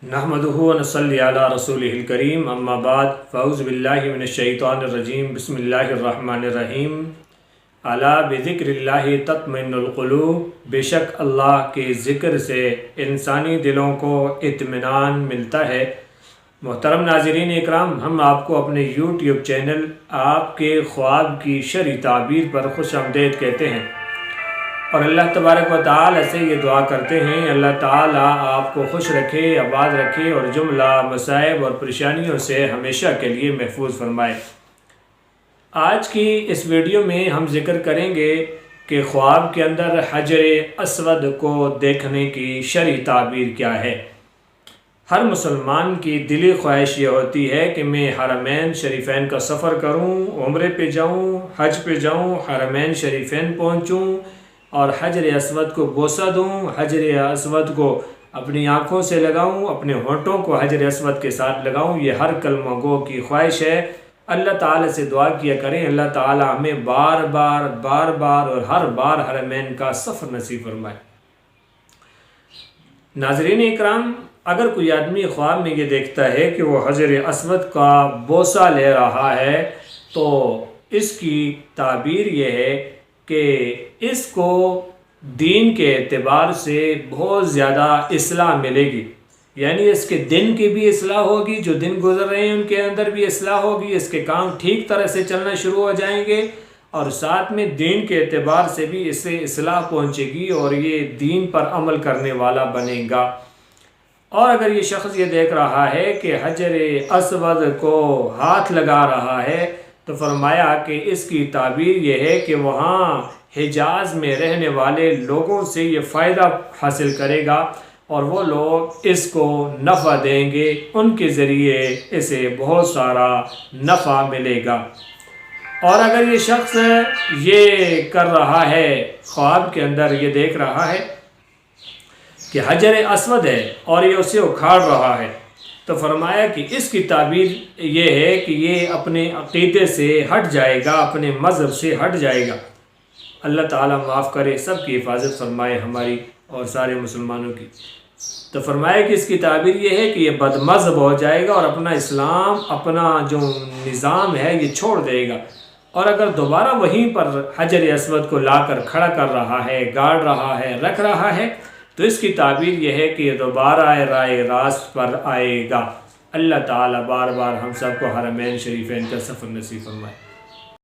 نحمدہ و نصلی علی رسولہ الکریم اما بعد فاعوذ باللہ من الشیطان الرجیم بسم اللہ الرحمن الرحیم الا بذکر اللہ تطمئن القلوب، بے شک اللہ کے ذکر سے انسانی دلوں کو اطمینان ملتا ہے۔ محترم ناظرین اکرام، ہم آپ کو اپنے یوٹیوب چینل آپ کے خواب کی شرعی تعبیر پر خوش آمدید کہتے ہیں اور اللہ تبارک و تعالی سے یہ دعا کرتے ہیں اللہ تعالی آپ کو خوش رکھے، آباد رکھے اور جملہ مصائب اور پریشانیوں سے ہمیشہ کے لیے محفوظ فرمائے۔ آج کی اس ویڈیو میں ہم ذکر کریں گے کہ خواب کے اندر حجر اسود کو دیکھنے کی شرعی تعبیر کیا ہے۔ ہر مسلمان کی دلی خواہش یہ ہوتی ہے کہ میں حرمین شریفین کا سفر کروں، عمرے پہ جاؤں، حج پہ جاؤں، حرمین شریفین پہنچوں اور حجر اسود کو بوسہ دوں، حجر اسود کو اپنی آنکھوں سے لگاؤں، اپنے ہونٹوں کو حجر اسود کے ساتھ لگاؤں۔ یہ ہر کلمہ گو کی خواہش ہے۔ اللہ تعالیٰ سے دعا کیا کریں اللہ تعالیٰ ہمیں بار بار اور ہر بار حرمین کا سفر نصیب فرمائے۔ ناظرین اکرام، اگر کوئی آدمی خواب میں یہ دیکھتا ہے کہ وہ حجر اسود کا بوسہ لے رہا ہے تو اس کی تعبیر یہ ہے کہ اس کو دین کے اعتبار سے بہت زیادہ اصلاح ملے گی، یعنی اس کے دن کی بھی اصلاح ہوگی، جو دن گزر رہے ہیں ان کے اندر بھی اصلاح ہوگی، اس کے کام ٹھیک طرح سے چلنا شروع ہو جائیں گے اور ساتھ میں دین کے اعتبار سے بھی اسے اصلاح پہنچے گی اور یہ دین پر عمل کرنے والا بنے گا۔ اور اگر یہ شخص یہ دیکھ رہا ہے کہ حجر اسود کو ہاتھ لگا رہا ہے تو فرمایا کہ اس کی تعبیر یہ ہے کہ وہاں حجاز میں رہنے والے لوگوں سے یہ فائدہ حاصل کرے گا اور وہ لوگ اس کو نفع دیں گے، ان کے ذریعے اسے بہت سارا نفع ملے گا۔ اور اگر یہ شخص یہ کر رہا ہے، خواب کے اندر یہ دیکھ رہا ہے کہ حجر اسود ہے اور یہ اسے اکھاڑ رہا ہے تو فرمایا کہ اس کی تعبیر یہ ہے کہ یہ اپنے عقیدے سے ہٹ جائے گا، اپنے مذہب سے ہٹ جائے گا۔ اللہ تعالیٰ معاف کرے، سب کی حفاظت فرمائے، ہماری اور سارے مسلمانوں کی۔ تو فرمایا کہ اس کی تعبیر یہ ہے کہ یہ بد مذہب ہو جائے گا اور اپنا اسلام، اپنا جو نظام ہے یہ چھوڑ دے گا، اور اگر دوبارہ وہیں پر حجر اسود کو لا کر کھڑا کر رہا ہے، گاڑ رہا ہے، رکھ رہا ہے تو اس کی تعبیر یہ ہے کہ یہ دوبارہ راہ راست پر آئے گا۔ اللہ تعالیٰ بار بار ہم سب کو حرمین شریفین کا سفر نصیب فرمائے۔